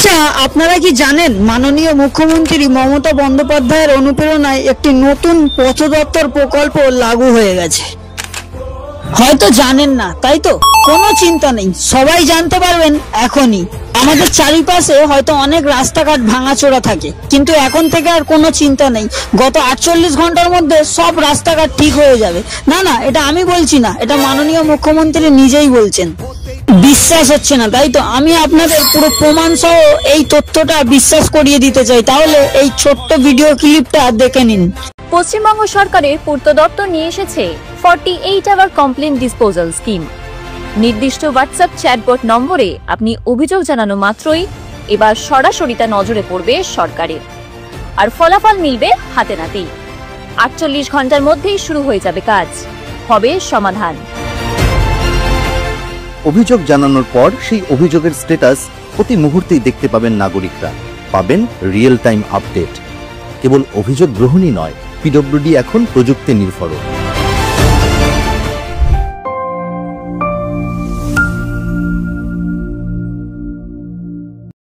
আচ্ছা, আপনারা কি জানেন মাননীয় মুখ্যমন্ত্রী মমতা বন্দ্যোপাধ্যায়ের অনুপ্রেরণায় একটি নতুন পথ দপ্তর প্রকল্প লাগু হয়ে গেছে? হয়তো জানেন না, তাই তো? কোনো চিন্তা নেই, সবাই জানতে পারবেন এখনই। আমাদের চারিপাশে হয়তো অনেক রাস্তাঘাট ভাঙাচোরা থাকে, কিন্তু এখন থেকে আর কোনো চিন্তা নেই। গত 48 ঘন্টার মধ্যে সব রাস্তাঘাট ঠিক হয়ে যাবে। না না, এটা আমি বলছি না, এটা মাননীয় মুখ্যমন্ত্রী নিজেই বলছেন। বিশ্বাস হচ্ছে না, তাই তো? আমি আপনাদের পুরো প্রমাণ সহ এই তথ্যটা বিশ্বাস করিয়ে দিতে চাই। তাহলে এই ছোট্ট ভিডিও ক্লিপটা দেখে নিন। পশ্চিমবঙ্গ সরকারের পূর্ত দপ্তর নিয়ে এসেছে 48 আওয়ার কমপ্লেন ডিসপোজাল স্কিম। নির্দিষ্ট হোয়াটসঅ্যাপ চ্যাটবট নম্বরে আপনি অভিযোগ জানানো মাত্রই এবার সরাসরি তা নজরে পড়বে সরকারের, আর ফলাফল মিলবে হাতে নাতেই। 48 ঘন্টার মধ্যেই শুরু হয়ে যাবে কাজ, হবে সমাধান। অভিযোগ জানানোর পর সেই অভিযোগের স্ট্যাটাস প্রতি মুহূর্তেই দেখতে পাবেন নাগরিকরা, পাবেন রিয়েল টাইম আপডেট। কেবল অভিযোগ গ্রহণই নয়, পিডব্লিউডি এখন প্রযুক্তি নির্ভর।